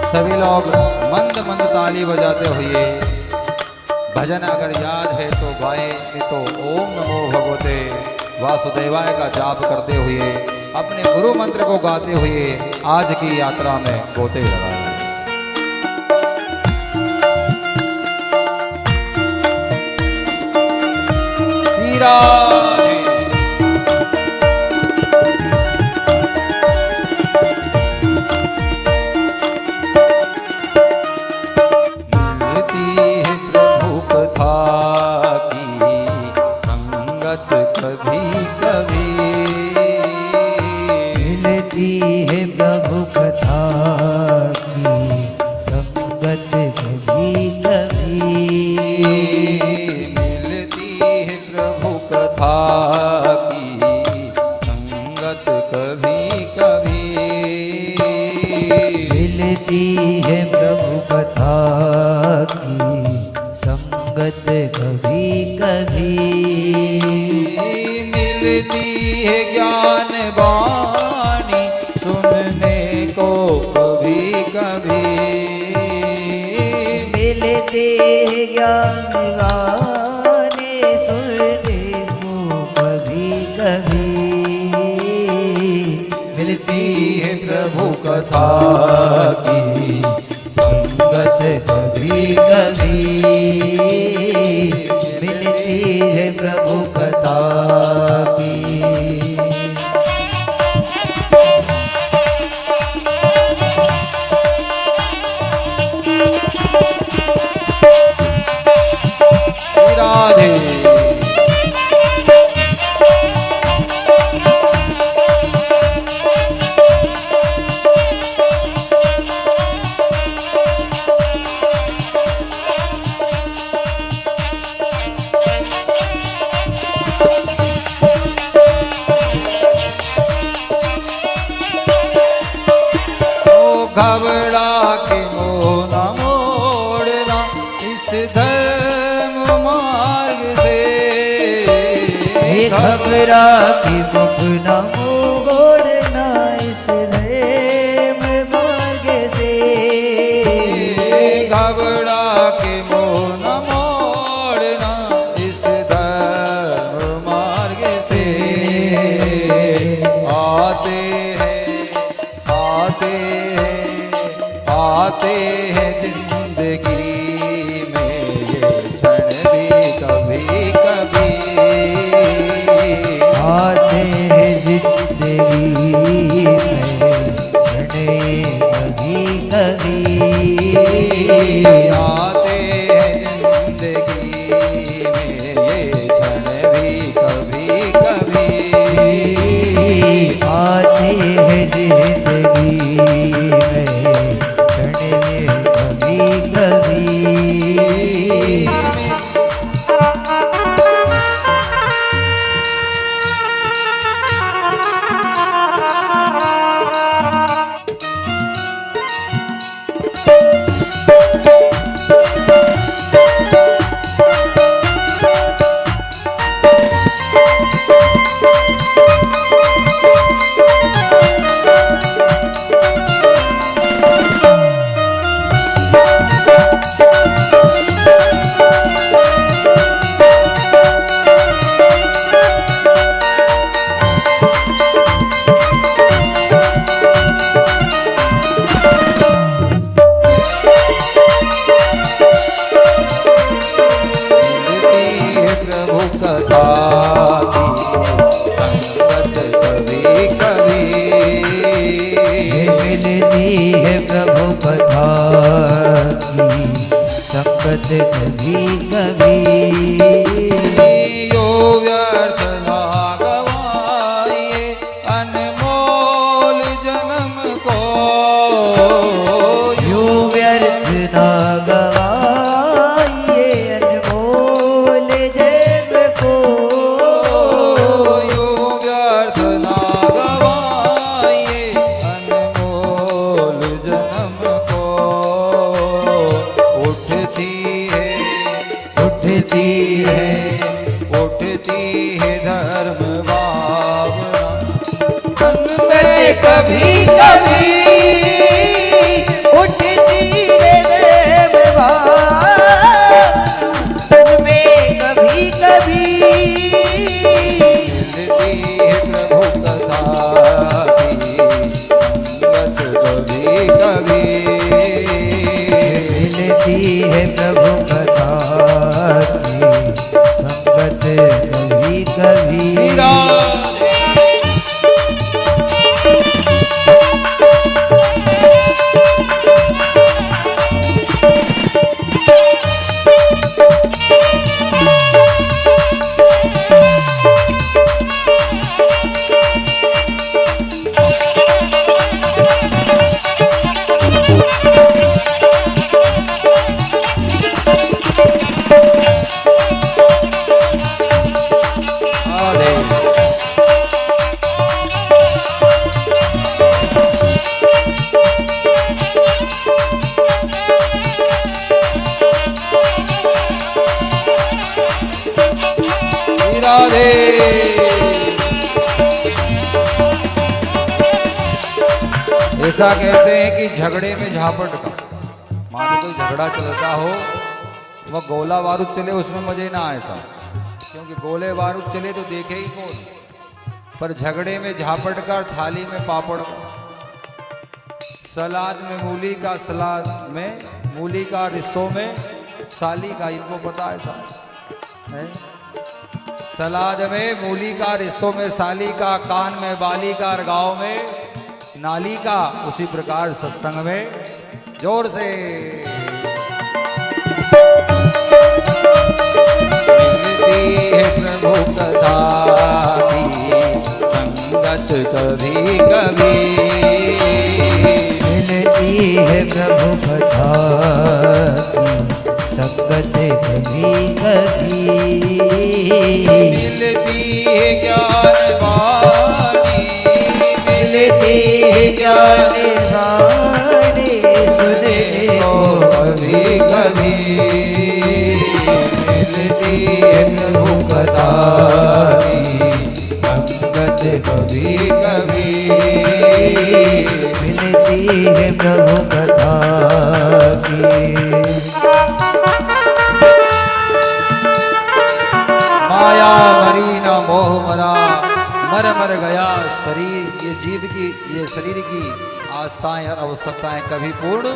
सभी लोग मंद मंद ताली बजाते हुए भजन अगर याद है तो गाएं, नहीं तो ओम नमो भगवते वासुदेवाय का जाप करते हुए अपने गुरु मंत्र को गाते हुए आज की यात्रा में गोते लगाएं। राधे घबरा के मोह न मोड़ना इस धर्म मार्ग से, घबरा के मुख न मोड़ना इस धर्म मार्ग से, घबरा के मोह न मोड़ना इस धर्म मार्ग से। आते हैं जिंदगी में ये क्षण भी कभी कभी, आते हैं जिंदगी में क्षण कभी कभी, आते हैं जिंदगी में ये क्षण भी कभी कभी, आते हैं जिंदगी में कभी कभी यो व्यर्थ ना गवाइए अनमोल जन्म को, यो व्यर्थ ना गवाइए अनमोल जन्म को, यो व्यर्थ ना गवाइए अनमोल जन्म को। उठती है धर्म भावना, संगत कभी कभी उठती है देव भावना, में कभी कभी मिलती है प्रभु कथा की संगत कभी कभी, मिलती है प्रभु कथा की संगत कभी कभी। राधे ऐसा कहते हैं कि झगड़े में झापट का, मानो कोई झगड़ा चलता हो, वह गोला बारूद चले उसमें मजे ना आए साहब, क्योंकि गोले बारूद चले तो देखे ही कौन, पर झगड़े में झापट का, थाली में पापड़, सलाद में मूली का, सलाद में मूली का, रिश्तों में साली का, इनको पता है साहब है? सलाद में मूली का, रिश्तों में साली का, कान में बाली का, और गाँव में नाली का, उसी प्रकार सत्संग में जोर से मिलती है प्रभु कथा की संगत कभी कभी, मिलती है प्रभु कथा की संगत कभी कभी, मिलती है ज्ञान वाणी, मिलती है ज्ञान वाणी सुनने को कभी कभी, मिलती है प्रभु कथा की संगत कभी कभी, मिलती है प्रभु कथा की। माया मरी न मोह मरा, मर मर गया शरीर, ये जीव की, ये शरीर की आस्थाएं और आवश्यकताएं कभी पूर्ण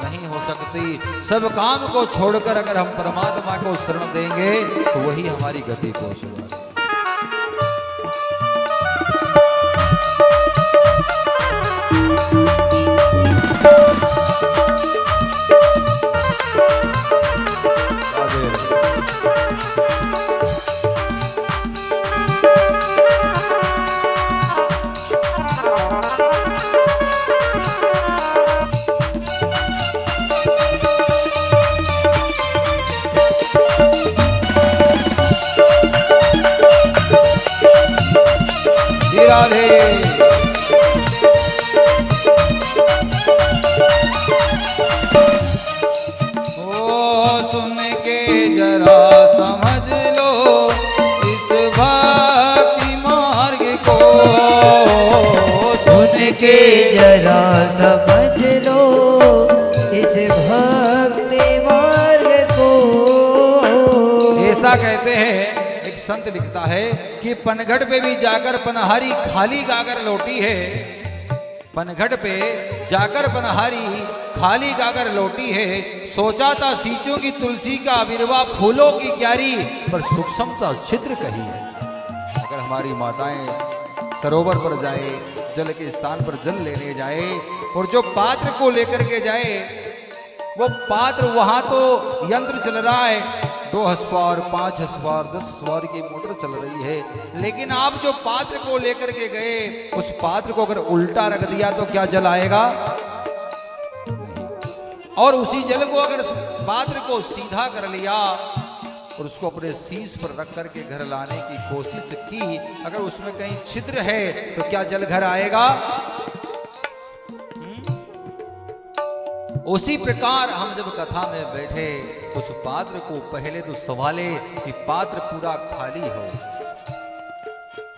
नहीं हो सकती। सब काम को छोड़कर अगर हम परमात्मा को शरण देंगे तो वही हमारी गति को सुधारेगा। राधे ओ सुन के जरा समझ लो इस भक्ति मार्ग को, सुन के जरा समझ लो इस भक्ति मार्ग को। ऐसा कहते हैं, एक संत लिखता है कि पनघट पे भी जाकर पनहारी खाली गागर लौटी है, पनघट पे जाकर पनहारी खाली गागर लौटी है, सोचा था सींचों की तुलसी का आविर्भाव फूलों की क्यारी, पर सूक्ष्मता छिद्र कही है। अगर हमारी माताएं सरोवर पर जाए, जल के स्थान पर जल लेने जाए, और जो पात्र को लेकर के जाए, वो पात्र वहां तो यंत्र चल रहा है, 2 हसवार 5 हसवार 10 हसवार की मोटर चल रही है, लेकिन आप जो पात्र को लेकर के गए, उस पात्र को अगर उल्टा रख दिया तो क्या जल आएगा? और उसी जल को अगर पात्र को सीधा कर लिया और उसको अपने शीश पर रख करके घर लाने की कोशिश की, अगर उसमें कहीं छिद्र है तो क्या जल घर आएगा? उसी प्रकार हम जब कथा में बैठे, उस पात्र को पहले तो सवाले कि पात्र पूरा खाली हो,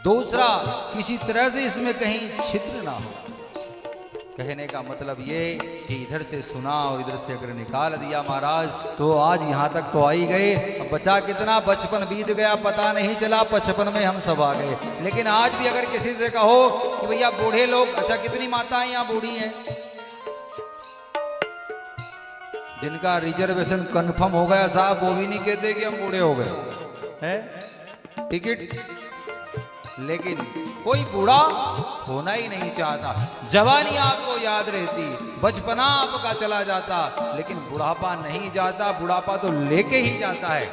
दूसरा, किसी तरह से इसमें कहीं छिद्र ना हो। कहने का मतलब ये कि इधर से सुना और इधर से अगर निकाल दिया महाराज तो आज यहाँ तक तो आ ही गए। अब बचा कितना, बचपन बीत गया पता नहीं चला, 55 में हम सब आ गए। लेकिन आज भी अगर किसी से कहो कि भैया बूढ़े लोग, अच्छा कितनी माताएं यहाँ बूढ़ी हैं जिनका रिजर्वेशन कंफर्म हो गया साहब, वो भी नहीं कहते कि हम बूढ़े हो गए हैं टिकट। लेकिन कोई बूढ़ा होना ही नहीं चाहता। जवानी आपको याद रहती, बचपना आपका चला जाता, लेकिन बुढ़ापा नहीं जाता। बुढ़ापा तो लेके ही जाता है।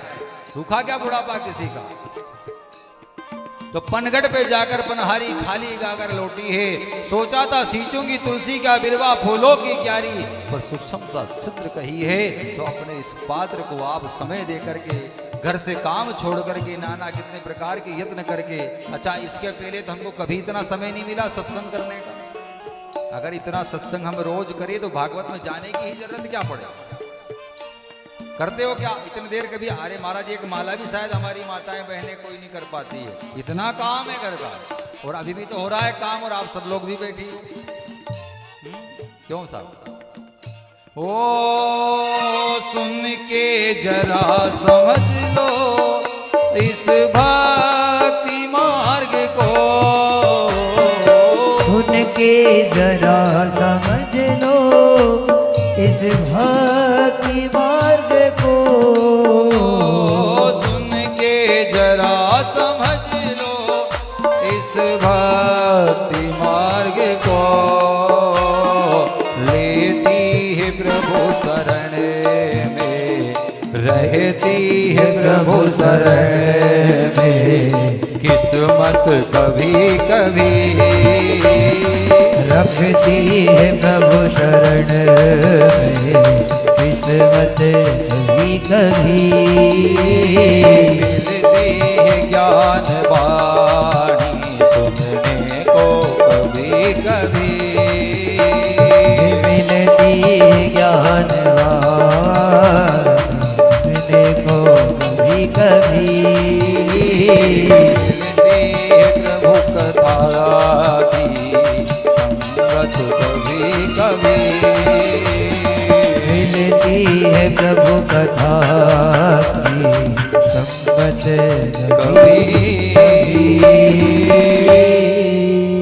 रुका क्या बुढ़ापा किसी का? तो पनगढ़ पे जाकर पनहारी खाली गागर लौटी है। सोचा था सींचूंगी तुलसी का बिरवा फूलों की क्यारी, पर सूक्ष्मता सिद्ध कही है। तो अपने इस पात्र को आप समय दे करके, घर से काम छोड़ करके, नाना कितने प्रकार के यत्न करके, अच्छा इसके पहले तो हमको कभी इतना समय नहीं मिला सत्संग करने का। अगर इतना सत्संग हम रोज करें तो भागवत में जाने की ही जरूरत क्या पड़े? करते हो क्या इतनी देर? कभी अरे महाराज एक माला भी शायद हमारी माताएं बहनें कोई नहीं कर पाती है, इतना काम है घर का। और अभी भी तो हो रहा है काम और आप सब लोग भी बैठी हो। क्यों साहब? ओ सुन के जरा समझ लो इस भक्ति मार्ग को, सुन के जरा समझ लो इस भक्ति मार्ग को, सुन के जरा समझ लो इस भक्ति मार्ग को। लेती है प्रभु शरण में, रहती है प्रभु शरण में, किस्मत कभी कभी रखती है प्रभु शरण में, किस्मत कभी कभी मिलती है ज्ञान वाणी सुनने को कभी कभी, मिलती है ज्ञान वाणी सुनने को कभी कभी, मिलती है प्रभु कथा की संगत कभी कभी, मिलती है प्रभु कथा की संगत कभी कभी।